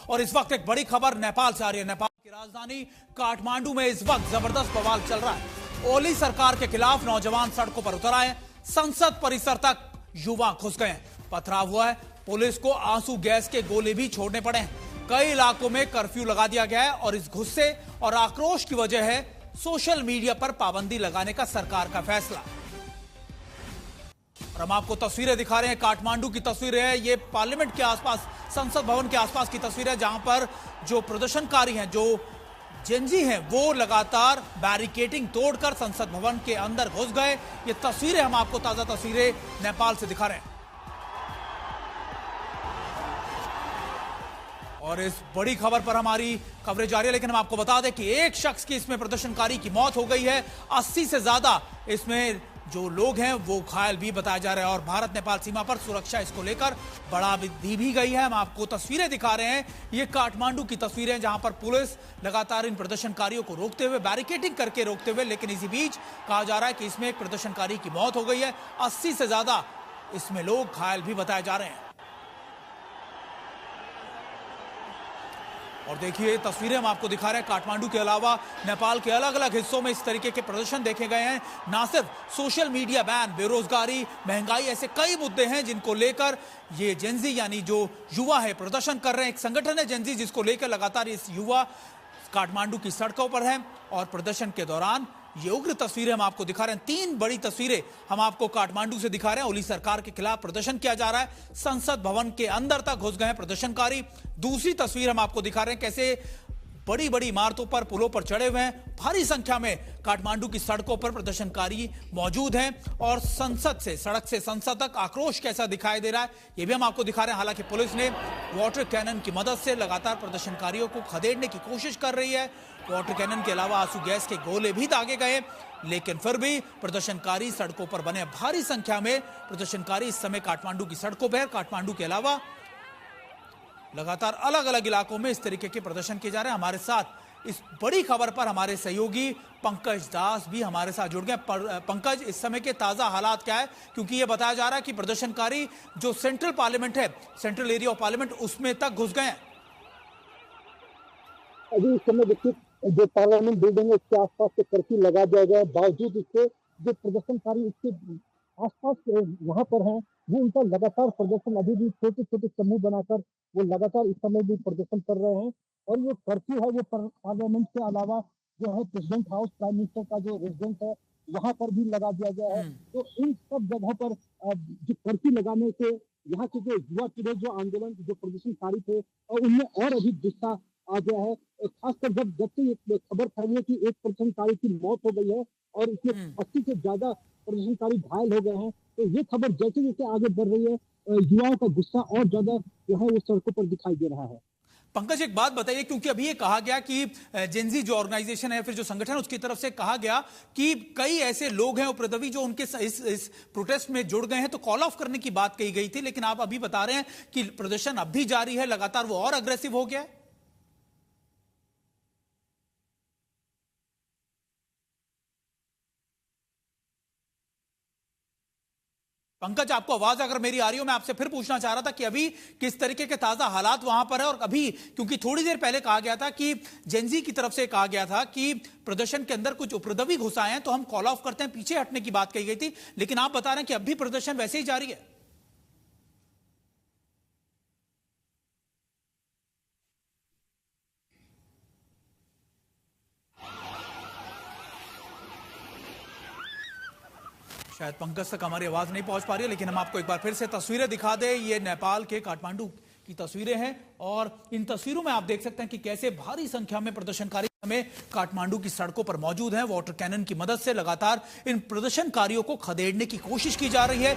और इस वक्त एक बड़ी खबर नेपाल से आ रही है। नेपाल की राजधानी काठमांडू में इस वक्त जबरदस्त बवाल चल रहा है। ओली सरकार के खिलाफ नौजवान सड़कों पर उतर आए, संसद परिसर तक युवा घुस गए, पथराव हुआ है, पुलिस को आंसू गैस के गोले भी छोड़ने पड़े हैं। कई इलाकों में कर्फ्यू लगा दिया गया है और इस गुस्से और आक्रोश की वजह है सोशल मीडिया पर पाबंदी लगाने का सरकार का फैसला। और हम आपको तस्वीरें दिखा रहे हैं, काठमांडू की तस्वीरें हैं। ये पार्लियामेंट के आसपास, संसद भवन के आसपास की तस्वीर है, जहां पर जो प्रदर्शनकारी हैं, जो जेनजी हैं, वो लगातार बैरिकेडिंग तोड़कर संसद भवन के अंदर घुस गए। ये तस्वीरें हम आपको ताजा तस्वीरें नेपाल से दिखा रहे हैं। और इस बड़ी खबर पर हमारी कवरेज जारी है, लेकिन हम आपको बता दें कि एक शख्स की इसमें प्रदर्शनकारी की मौत हो गई है। 80 से ज्यादा इसमें जो लोग हैं वो घायल भी बताया जा रहा है। और भारत नेपाल सीमा पर सुरक्षा इसको लेकर बढ़ा दी भी गई है। हम आपको तस्वीरें दिखा रहे हैं, ये काठमांडू की तस्वीरें जहां पर पुलिस लगातार इन प्रदर्शनकारियों को रोकते हुए, बैरिकेडिंग करके रोकते हुए, लेकिन इसी बीच कहा जा रहा है कि इसमें एक प्रदर्शनकारी की मौत हो गई है। 80 से ज्यादा इसमें लोग घायल भी बताए जा रहे हैं। और देखिए तस्वीरें हम आपको दिखा रहे हैं, काठमांडू के अलावा नेपाल के अलग अलग हिस्सों में इस तरीके के प्रदर्शन देखे गए हैं। ना सिर्फ सोशल मीडिया बैन, बेरोजगारी, महंगाई, ऐसे कई मुद्दे हैं जिनको लेकर ये जेनजी यानी जो युवा है प्रदर्शन कर रहे हैं। एक संगठन है जेनजी जिसको लेकर लगातार इस युवा काठमांडू की सड़कों पर है। और प्रदर्शन के दौरान ये उग्र तस्वीरें हम आपको दिखा रहे हैं। 3 बड़ी तस्वीरें हम आपको काठमांडू से दिखा रहे हैं। ओली सरकार के खिलाफ प्रदर्शन किया जा रहा है, संसद भवन के अंदर तक घुस गए हैं प्रदर्शनकारी। दूसरी तस्वीर हम आपको दिखा रहे हैं कैसे बड़ी बड़ी इमारतों पर, पुलों पर चढ़े हुए हैं। भारी संख्या में काठमांडू की सड़कों पर प्रदर्शनकारी मौजूद हैं और संसद से, सड़क से संसद तक आक्रोश कैसा दिखाई दे रहा है ये भी हम आपको दिखा रहे हैं। हालांकि पुलिस ने वाटर कैनन की मदद से लगातार प्रदर्शनकारियों को खदेड़ने की कोशिश कर रही है। वाटर कैनन के अलावा आंसू गैस के गोले भी दागे गए, लेकिन फिर भी प्रदर्शनकारी सड़कों पर बने। भारी संख्या में प्रदर्शनकारी इस समय काठमांडू की सड़कों पर, काठमांडू के अलावा लगातार अलग अलग इलाकों में इस तरीके के प्रदर्शन किए जा रहे हैं। हमारे साथ इस बड़ी खबर पर हमारे सहयोगी पंकज दास भी हमारे साथ जुड़ गए। पंकज, इस समय के ताजा हालात क्या है, क्योंकि यह बताया जा रहा है कि प्रदर्शनकारी जो सेंट्रल पार्लियामेंट है, सेंट्रल एरिया ऑफ पार्लियामेंट, उसमें तक घुस गए हैं। अभी इस समय देखिए, जो पार्लियामेंट बिल्डिंग है उसके आसपास से कर्फ्यू लगा दिया गया है। बावजूद इसके जो प्रदर्शनकारी इसके आसपास वहां पर हैं, वो उनका लगातार प्रदर्शन अभी भी छोटे छोटे समूह बनाकर वो लगातार इस समय भी प्रदर्शन कर रहे हैं। और ये कर्फ्यू है वो पार्लियामेंट के अलावा जो है प्रेसिडेंट हाउस, प्राइम मिनिस्टर का जो रेजिडेंस है, वहां पर भी लगा दिया गया है। तो इन सब जगह पर जो कर्फ्यू लगाने से यहाँ के जो युवा के जो आंदोलन, जो प्रदर्शनकारी थे, और उनमें और अधिक गुस्सा आ गया है। खासकर जब से ये खबर फैली है कि एक प्रदर्शनकारी की मौत हो गई है और इसमें 80 से ज्यादा प्रदर्शनकारी घायल हो गए हैं, तो ये खबर जैसे जैसे आगे बढ़ रही है, युवाओं का गुस्सा और ज्यादा जो है वो सड़कों पर दिखाई दे रहा है। पंकज, एक बात बताइए, क्योंकि अभी ये कहा गया कि जेनजी जो ऑर्गेनाइजेशन है, फिर जो संगठन, उसकी तरफ से कहा गया कि कई ऐसे लोग हैं उपद्रवी जो उनके इस प्रोटेस्ट में जुड़ गए हैं, तो कॉल ऑफ करने की बात कही गई थी। लेकिन आप अभी बता रहे हैं कि प्रदर्शन अब भी जारी है, लगातार वो और अग्रेसिव हो गया है। पंकज, आपको आवाज अगर मेरी आ रही हो, मैं आपसे फिर पूछना चाह रहा था कि अभी किस तरीके के ताजा हालात वहां पर है। और अभी क्योंकि थोड़ी देर पहले कहा गया था कि जेनजी की तरफ से कहा गया था कि प्रदर्शन के अंदर कुछ उपद्रवी घुस आए हैं, तो हम कॉल ऑफ करते हैं, पीछे हटने की बात कही गई थी। लेकिन आप बता रहे हैं कि अब भी प्रदर्शन वैसे ही जारी है। शायद पंकज तक हमारी आवाज नहीं पहुंच पा रही है, लेकिन हम आपको एक बार फिर से तस्वीरें दिखा दें। ये नेपाल के काठमांडू की तस्वीरें हैं और इन तस्वीरों में आप देख सकते हैं कि कैसे भारी संख्या में प्रदर्शनकारी में काठमांडू की सड़कों पर मौजूद हैं। वाटर कैनन की मदद से लगातार इन प्रदर्शनकारियों को खदेड़ने की कोशिश की जा रही है।